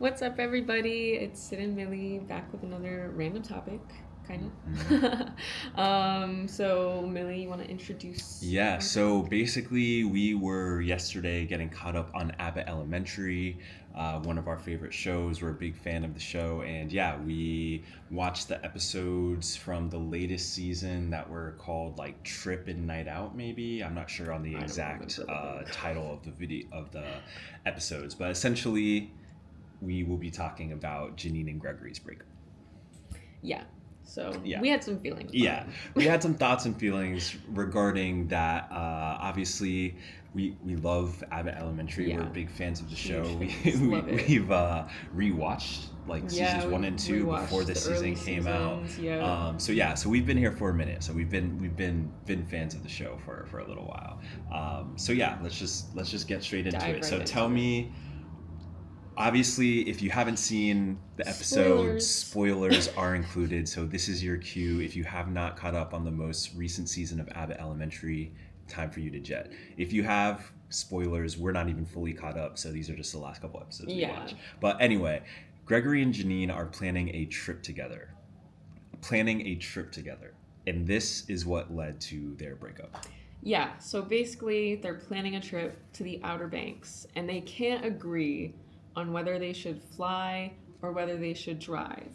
What's up, everybody? It's Sid and Millie back with another random topic, kind of. So Millie, you want to introduce? Yeah, so basically, we were yesterday getting caught up on Abbott Elementary, one of our favorite shows. We're a big fan of the show, and yeah, we watched the episodes from the latest season that were called like Trip and Night Out, maybe. I'm not sure on the I don't exact remember. title of the video of the episodes, but essentially, we will be talking about Janine and Gregory's breakup. Yeah. So Yeah. we had some feelings. Yeah, we had some thoughts and feelings regarding that. Obviously, we love Abbott Elementary. Yeah. We're big fans of the Huge show. fans. Love it. We've rewatched like Yeah, seasons we 1 and 2 rewatched before the the season early came out. seasons, yeah. So we've been here for a minute. So we've been fans of the show for a little while. So yeah, let's just get straight into Dive it. right So into tell it. me. Obviously, if you haven't seen the episode, spoilers are included. So this is your cue. If you have not caught up on the most recent season of Abbott Elementary, time for you to jet. If you have, spoilers, we're not even fully caught up. So these are just the last couple episodes we Yeah. watched. But anyway, Gregory and Janine are planning a trip together. And this is what led to their breakup. Yeah. So basically, they're planning a trip to the Outer Banks, and they can't agree on whether they should fly or whether they should drive.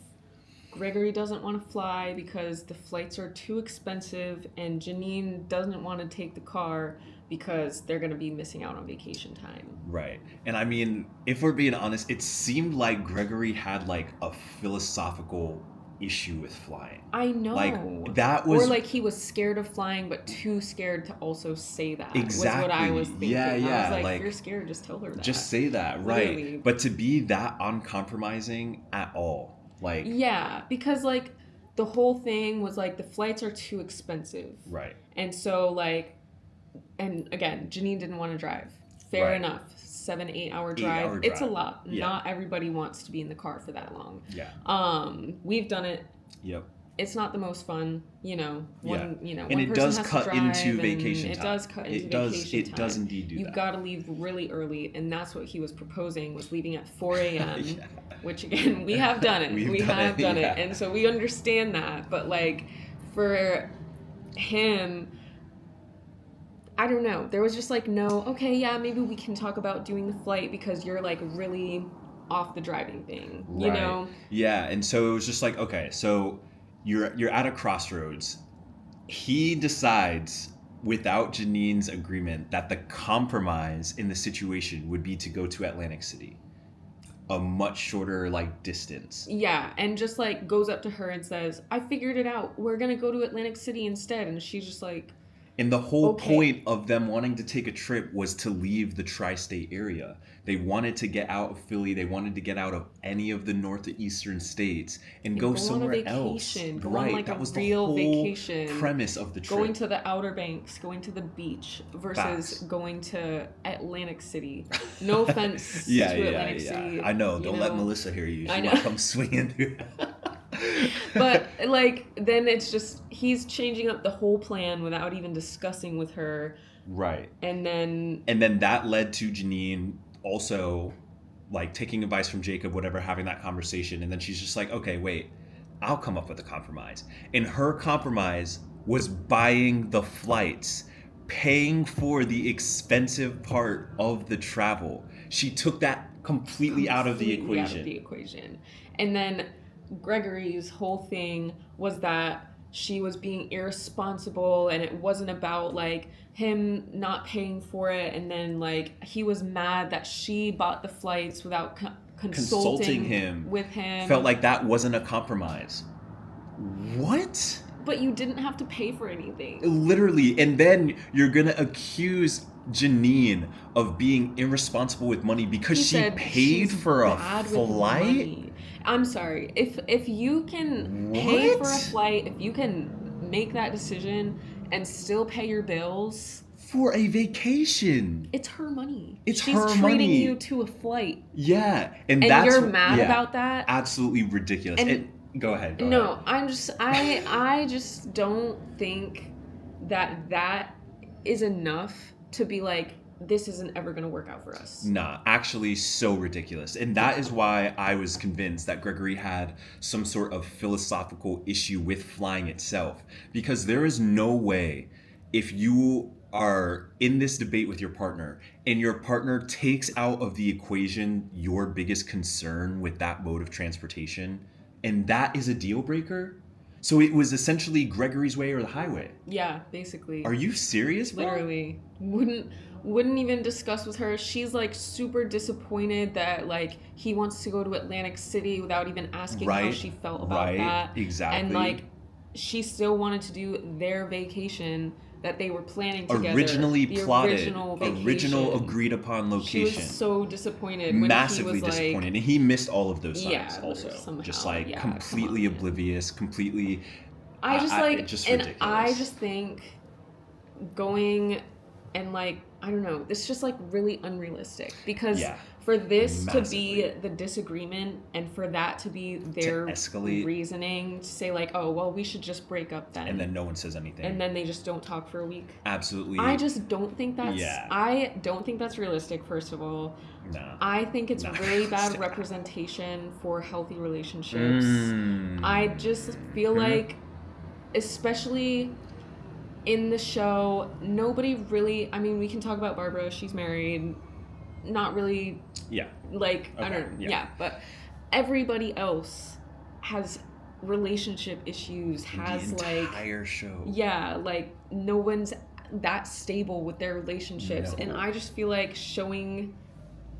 Gregory doesn't want to fly because the flights are too expensive, and Janine doesn't want to take the car because they're going to be missing out on vacation time. Right. And I mean, if we're being honest, it seemed like Gregory had like a philosophical issue with flying. I know. Like that was Or like he was scared of flying, but too scared to also say that. Exactly. Was what I was thinking. Yeah, I yeah, was like, like, if you're scared, just tell her that. just say that, right? Literally. But to be that uncompromising at all, like Yeah, because like the whole thing was like the flights are too expensive. right. And so like, and again, Janine didn't want to drive. Fair Right. enough. 7-8 hour 8 drive. hour It's a drive. lot. Yeah. Not everybody wants to be in the car for that long. Yeah. We've done it. Yep. It's not the most fun, one And one it person does has to cut drive, into and vacation it time. does cut into It does. vacation It time. does indeed do You've that. got to leave really early, and that's what he was proposing, was leaving at 4 a.m. Yeah. Which again, we have done it. We've we done have it, done yeah. it, and so we understand that. But like for him, I don't know. There was just like no. Okay, yeah, maybe we can talk about doing the flight because you're like really off the driving thing. You Right. know. Yeah, and so it was just like, okay, so you're at a crossroads. He decides without Janine's agreement that the compromise in the situation would be to go to Atlantic City, a much shorter like distance. Yeah, and just like goes up to her and says, "I figured it out. We're gonna go to Atlantic City instead." And she's just like, And the whole Okay. point of them wanting to take a trip was to leave the tri-state area. They wanted to get out of Philly. They wanted to get out of any of the northeastern states and go on a somewhere else. vacation. Go Right. on like that a was real the whole vacation. premise of the trip. going to the Outer Banks, going to the beach versus Facts. going to Atlantic City. No offense yeah, to yeah, Atlantic yeah. City. I know. you Don't let Melissa hear you. She I might know. come swinging through. But like then it's just he's changing up the whole plan without even discussing with her, Right. and then And then that led to Janine also like taking advice from Jacob, whatever, having that conversation. And then she's just like, okay, wait, I'll come up with a compromise. And her compromise was buying the flights, paying for the expensive part of the travel. She took that completely out of the completely equation. out of the equation. And then Gregory's whole thing was that she was being irresponsible, and it wasn't about like him not paying for it, and then like he was mad that she bought the flights without consulting him. with him. Felt like that wasn't a compromise. What? But you didn't have to pay for anything. Literally. And then you're going to accuse Janine of being irresponsible with money because He she said paid she's for a bad with flight? money. I'm sorry. If you can pay for a What? flight, if you can make that decision and still pay your bills, For a vacation. it's her money. It's She's her treating money. you to a flight. Yeah. And And that's you're mad yeah, about that? Absolutely ridiculous. And- Go ahead. Go No, ahead. I'm just I just don't think that is enough to be like, this isn't ever going to work out for us. Nah, actually so ridiculous. And that is why I was convinced that Gregory had some sort of philosophical issue with flying itself. Because there is no way, if you are in this debate with your partner and your partner takes out of the equation your biggest concern with that mode of transportation, and that is a deal breaker. So it was essentially Gregory's way or the highway. Yeah, basically. Are you serious, bro? Literally. Wouldn't even discuss with her. She's like super disappointed that like he wants to go to Atlantic City without even asking how she felt about that. Exactly. And like she still wanted to do their vacation that they were planning together. Originally the plotted, original agreed upon location. She was so disappointed when massively he was disappointed, like, and he missed all of those signs. Yeah, also, somehow, just like yeah, completely oblivious, completely. I just like, just and ridiculous. I just think going and like, I don't know, it's just like really unrealistic because for this to be the disagreement and for that to be their reasoning to say like, oh, well, we should just break up then. And then no one says anything. And then they just don't talk for a week. Absolutely. I just don't think that's, I don't think that's realistic, first of all. No. I think it's really bad representation for healthy relationships. I just feel like, especially in the show, nobody really, I mean, we can talk about Barbara, she's married, not really, like, okay. I don't know, but everybody else has relationship issues, has the like, entire show. Yeah, like, no one's that stable with their relationships, and I just feel like showing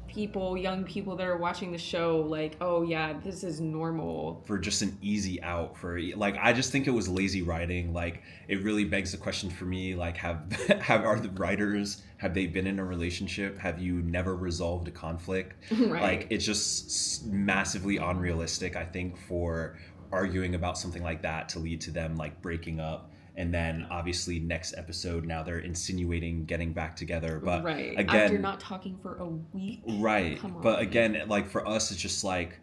people, young people that are watching the show, like, oh yeah, this is normal. For just an easy out for, like, I just think it was lazy writing. Like, it really begs the question for me, like, are the writers, have they been in a relationship? Have you never resolved a conflict? Right. Like, it's just massively unrealistic, I think, for arguing about something like that to lead to them, like, breaking up. And then obviously next episode, now they're insinuating getting back together. But again, after not talking for a week. Right. But again, like for us, it's just like,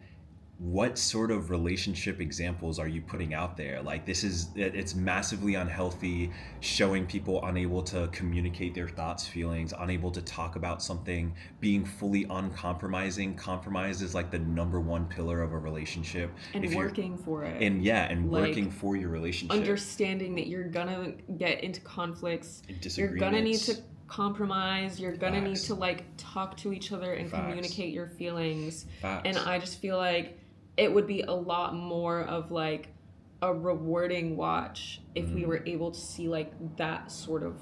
what sort of relationship examples are you putting out there? Like, it's massively unhealthy, showing people unable to communicate their thoughts, feelings, unable to talk about something, being fully uncompromising. Compromise is like the number one pillar of a relationship. And working for it. And like, working for your relationship. Understanding that you're gonna get into conflicts. You're gonna need to compromise. You're gonna need to like talk to each other and communicate your feelings. And I just feel like it would be a lot more of like a rewarding watch if we were able to see like that sort of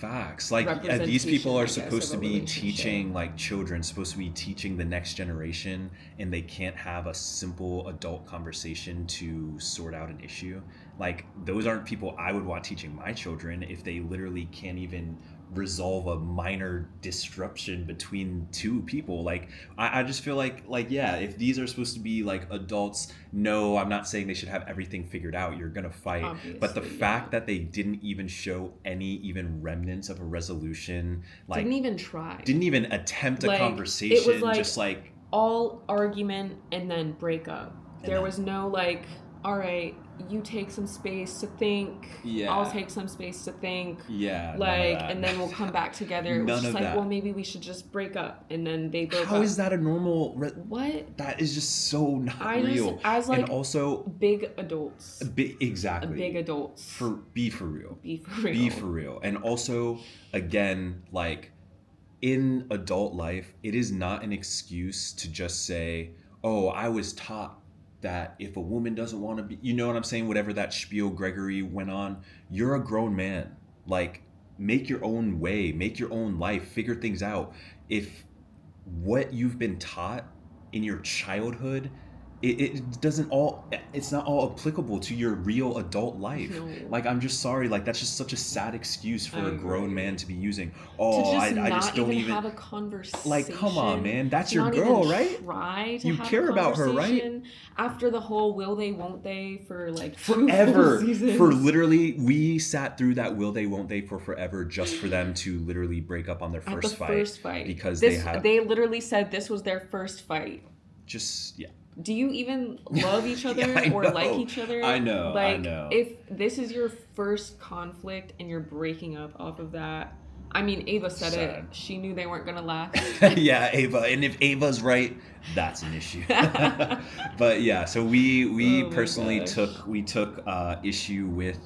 like these people are supposed to be teaching like children, supposed to be teaching the next generation, and they can't have a simple adult conversation to sort out an issue. Like, those aren't people I would want teaching my children if they literally can't even resolve a minor disruption between two people. Like, I just feel like if these are supposed to be like adults, no, I'm not saying they should have everything figured out. You're gonna fight. Obviously, but the fact that they didn't even show any even remnants of a resolution, like didn't even attempt a conversation, it was like just like all argument and then break up. There was no like, all right, you take some space to think. Yeah. I'll take some space to think. Yeah. Like, and then we'll come back together. It was just like, well, maybe we should just break up, and then they broke up. How is that a normal? What? That is just so not real. As like, and also big adults. Exactly. Big adults. Be for real. Be for real. Be for real. And also, again, like, in adult life, it is not an excuse to just say, "Oh, I was taught that if a woman doesn't want to be," you know what I'm saying? Whatever that spiel Gregory went on, you're a grown man. Like, make your own way, make your own life, figure things out. If what you've been taught in your childhood, it's not all applicable to your real adult life. No. Like, I'm just sorry, like, that's just such a sad excuse for a grown man to be using. Oh, I just don't even have a conversation. Like, come on, man, that's your girl, right? Try to you have care a about her, right? After the whole will they, won't they for like forever. For literally, we sat through that will they, won't they for forever just for them to literally break up on their first fight. Because they literally said this was their first fight. Do you even love each other or like each other? I know. If this is your first conflict and you're breaking up off of that, I mean, Ava said Sad. it. She knew they weren't gonna last. Yeah, Ava. And if Ava's right, that's an issue. But yeah, so we Oh my personally gosh. took issue with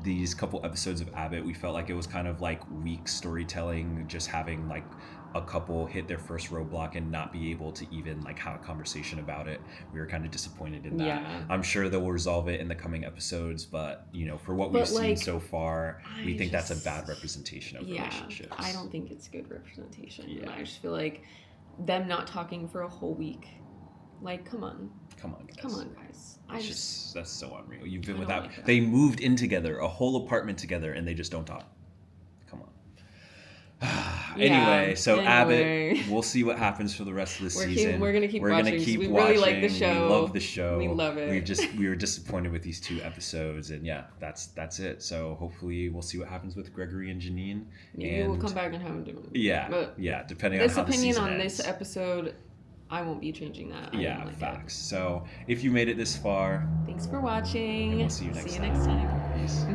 these couple episodes of Abbott. We felt like it was kind of like weak storytelling, just having like a couple hit their first roadblock and not be able to even like have a conversation about it. We were kind of disappointed in that. Yeah. I'm sure they'll resolve it in the coming episodes, but you know, for what we've But, seen like, so far, we I think that's a just- bad representation of Yeah, relationships. I don't think it's good representation. Yeah. I just feel like them not talking for a whole week. Like, come on, Come on, guys. come on, guys. It's just that's so unreal. You've been I don't without. like that. They moved in together, a whole apartment together, and they just don't talk. Come on. Anyway, so anyway. Abbott, we'll see what happens for the rest of the season. We're gonna keep We're watching. gonna 'cause keep we watching. really like the show. We love the show. We love it. We were disappointed with these 2 episodes, and yeah, that's it. So hopefully we'll see what happens with Gregory and Janine. Maybe and we'll come back and have them do it. Yeah, But yeah. Depending on this how the opinion season on ends. this episode, I won't be changing that. I Yeah, didn't like facts. So if you made it this far, it. Thanks for watching. and we'll see you next next time. Peace.